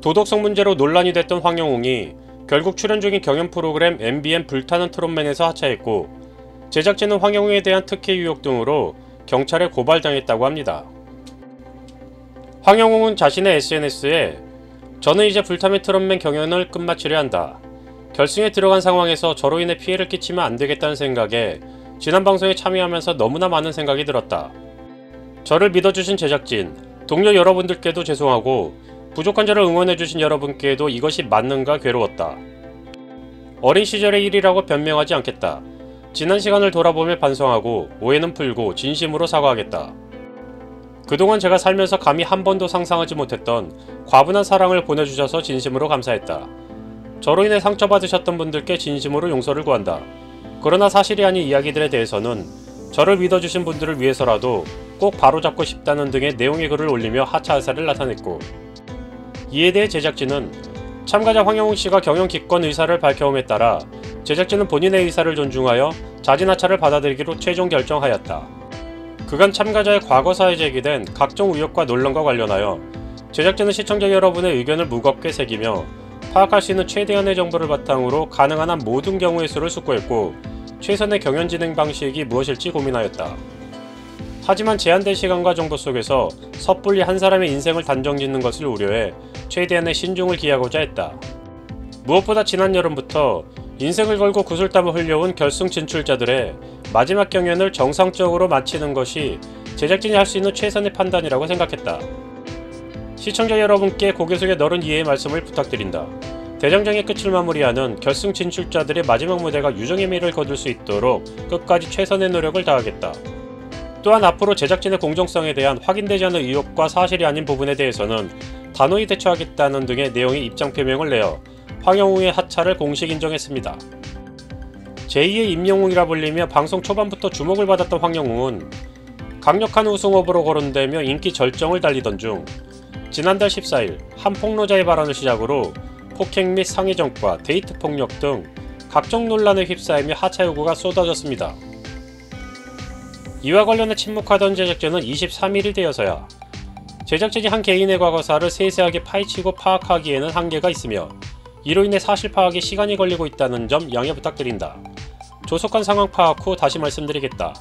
도덕성 문제로 논란이 됐던 황영웅이 결국 출연 중인 경연 프로그램 MBN 불타는 트롯맨에서 하차했고 제작진은 황영웅에 대한 특혜 유혹 등으로 경찰에 고발당했다고 합니다. 황영웅은 자신의 SNS에 "저는 이제 불타는 트롯맨 경연을 끝마치려 한다. 결승에 들어간 상황에서 저로 인해 피해를 끼치면 안 되겠다는 생각에 지난 방송에 참여하면서 너무나 많은 생각이 들었다. 저를 믿어주신 제작진, 동료 여러분들께도 죄송하고 부족한 저를 응원해주신 여러분께도 이것이 맞는가 괴로웠다. 어린 시절의 일이라고 변명하지 않겠다. 지난 시간을 돌아보며 반성하고 오해는 풀고 진심으로 사과하겠다. 그동안 제가 살면서 감히 한 번도 상상하지 못했던 과분한 사랑을 보내주셔서 진심으로 감사했다. 저로 인해 상처받으셨던 분들께 진심으로 용서를 구한다. 그러나 사실이 아닌 이야기들에 대해서는 저를 믿어주신 분들을 위해서라도 꼭 바로잡고 싶다는 등의 내용의 글을 올리며 하차 의사를 나타냈고, 이에 대해 제작진은 참가자 황영웅씨가 경연 기권 의사를 밝혀옴에 따라 제작진은 본인의 의사를 존중하여 자진 하차를 받아들이기로 최종 결정하였다. 그간 참가자의 과거사에 제기된 각종 의혹과 논란과 관련하여 제작진은 시청자 여러분의 의견을 무겁게 새기며 파악할 수 있는 최대한의 정보를 바탕으로 가능한 한 모든 경우의 수를 숙고했고 최선의 경연 진행 방식이 무엇일지 고민하였다. 하지만 제한된 시간과 정보 속에서 섣불리 한 사람의 인생을 단정짓는 것을 우려해 최대한의 신중을 기하고자 했다. 무엇보다 지난 여름부터 인생을 걸고 구슬땀을 흘려온 결승 진출자들의 마지막 경연을 정상적으로 마치는 것이 제작진이 할 수 있는 최선의 판단이라고 생각했다. 시청자 여러분께 고개 숙여 너른 이해의 말씀을 부탁드린다. 대장정의 끝을 마무리하는 결승 진출자들의 마지막 무대가 유정의 미를 거둘 수 있도록 끝까지 최선의 노력을 다하겠다. 또한 앞으로 제작진의 공정성에 대한 확인되지 않은 의혹과 사실이 아닌 부분에 대해서는 단호히 대처하겠다는 등의 내용의 입장 표명을 내어 황영웅의 하차를 공식 인정했습니다. 제2의 임영웅이라 불리며 방송 초반부터 주목을 받았던 황영웅은 강력한 우승 후보로 거론되며 인기 절정을 달리던 중 지난달 14일 한 폭로자의 발언을 시작으로 폭행 및 상해전과 데이트 폭력 등 각종 논란에 휩싸이며 하차 요구가 쏟아졌습니다. 이와 관련해 침묵하던 제작진은 23일이 되어서야 제작진이 한 개인의 과거사를 세세하게 파헤치고 파악하기에는 한계가 있으며 이로 인해 사실 파악에 시간이 걸리고 있다는 점 양해 부탁드린다. 조속한 상황 파악 후 다시 말씀드리겠다.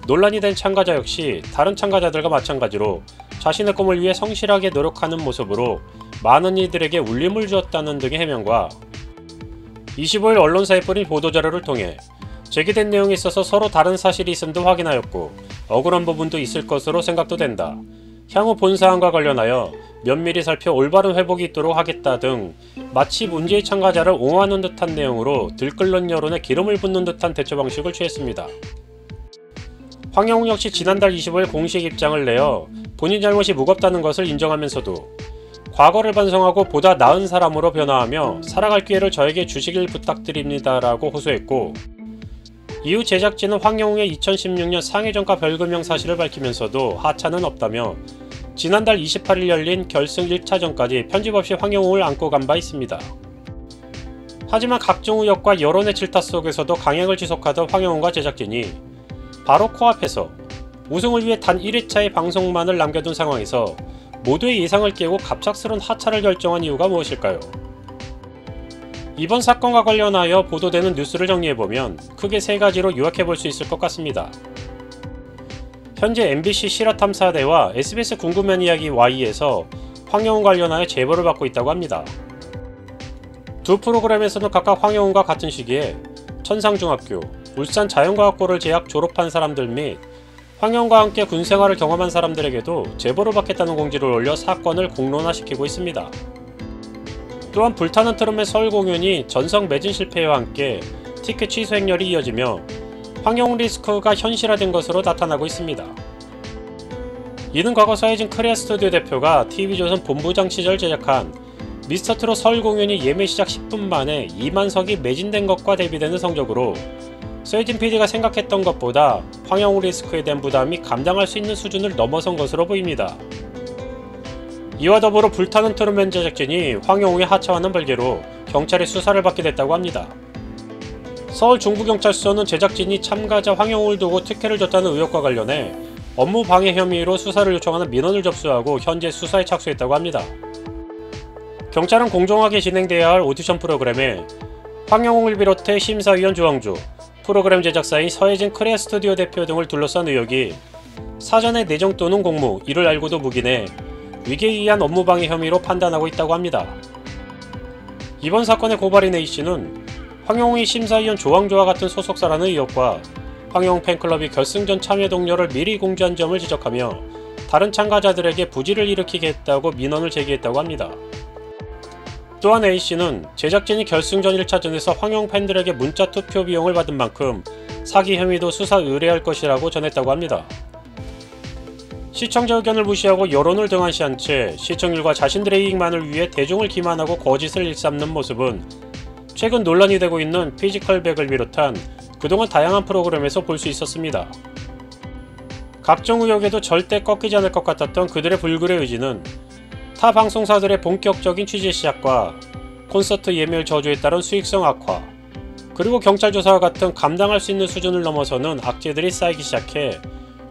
논란이 된 참가자 역시 다른 참가자들과 마찬가지로 자신의 꿈을 위해 성실하게 노력하는 모습으로 많은 이들에게 울림을 주었다는 등의 해명과 25일 언론사에 뿌린 보도자료를 통해 제기된 내용에 있어서 서로 다른 사실이 있음도 확인하였고 억울한 부분도 있을 것으로 생각도 된다. 향후 본 사안과 관련하여 면밀히 살펴 올바른 회복이 있도록 하겠다 등 마치 문제의 참가자를 옹호하는 듯한 내용으로 들끓는 여론에 기름을 붓는 듯한 대처 방식을 취했습니다. 황영웅 역시 지난달 25일 공식 입장을 내어 본인 잘못이 무겁다는 것을 인정하면서도 과거를 반성하고 보다 나은 사람으로 변화하며 살아갈 기회를 저에게 주시길 부탁드립니다 라고 호소했고, 이후 제작진은 황영웅의 2016년 상해전과 별금형 사실을 밝히면서도 하차는 없다며 지난달 28일 열린 결승 1차전까지 편집 없이 황영웅을 안고 간 바 있습니다. 하지만 각종 의혹과 여론의 질타 속에서도 강행을 지속하던 황영웅과 제작진이 바로 코앞에서 우승을 위해 단 1회차의 방송만을 남겨둔 상황에서 모두의 예상을 깨고 갑작스런 하차를 결정한 이유가 무엇일까요? 이번 사건과 관련하여 보도되는 뉴스를 정리해보면 크게 세 가지로 요약해볼 수 있을 것 같습니다. 현재 MBC 실화탐사대와 SBS 궁금한 이야기 Y에서 황영웅 관련하여 제보를 받고 있다고 합니다. 두 프로그램에서는 각각 황영웅과 같은 시기에 천상중학교, 울산 자연과학고를 재학 졸업한 사람들 및 황영웅과 함께 군생활을 경험한 사람들에게도 제보를 받겠다는 공지를 올려 사건을 공론화시키고 있습니다. 또한 불타는 트롯맨 서울 공연이 전석 매진 실패와 함께 티켓 취소 행렬이 이어지며 황영웅 리스크가 현실화된 것으로 나타나고 있습니다. 이는 과거 서혜진 크레아 스튜디오 대표가 TV조선 본부장 시절 제작한 미스터트롯 서울 공연이 예매 시작 10분 만에 2만석이 매진된 것과 대비되는 성적으로 서혜진 PD가 생각했던 것보다 황영웅 리스크에 대한 부담이 감당할 수 있는 수준을 넘어선 것으로 보입니다. 이와 더불어 불타는 트롯맨 제작진이 황영웅의 하차와는 별개로 경찰의 수사를 받게 됐다고 합니다. 서울 중부경찰서는 제작진이 참가자 황영웅을 두고 특혜를 줬다는 의혹과 관련해 업무 방해 혐의로 수사를 요청하는 민원을 접수하고 현재 수사에 착수했다고 합니다. 경찰은 공정하게 진행돼야 할 오디션 프로그램에 황영웅을 비롯해 심사위원 조항주, 프로그램 제작사인 서혜진 크레아 스튜디오 대표 등을 둘러싼 의혹이 사전에 내정 또는 공모, 이를 알고도 묵인해 위계에 의한 업무방해 혐의로 판단하고 있다고 합니다. 이번 사건의 고발인 A씨는 황영웅이 심사위원 조항조와 같은 소속사라는 의혹과 황영웅 팬클럽이 결승전 참여 동료를 미리 공지한 점을 지적하며 다른 참가자들에게 부지를 일으키게 했다고 민원을 제기했다고 합니다. 또한 A씨는 제작진이 결승전 1차전에서 황영웅 팬들에게 문자 투표 비용을 받은 만큼 사기 혐의도 수사 의뢰할 것이라고 전했다고 합니다. 시청자 의견을 무시하고 여론을 등한시한 채 시청률과 자신들의 이익만을 위해 대중을 기만하고 거짓을 일삼는 모습은 최근 논란이 되고 있는 피지컬백을 비롯한 그동안 다양한 프로그램에서 볼 수 있었습니다. 각종 의혹에도 절대 꺾이지 않을 것 같았던 그들의 불굴의 의지는 타 방송사들의 본격적인 취재 시작과 콘서트 예매율 저조에 따른 수익성 악화, 그리고 경찰 조사와 같은 감당할 수 있는 수준을 넘어서는 악재들이 쌓이기 시작해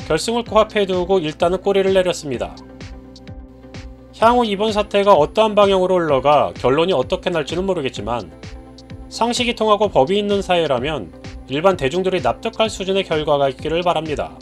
결승을 코앞에 두고 일단은 꼬리를 내렸습니다. 향후 이번 사태가 어떠한 방향으로 흘러가 결론이 어떻게 날지는 모르겠지만 상식이 통하고 법이 있는 사회라면 일반 대중들이 납득할 수준의 결과가 있기를 바랍니다.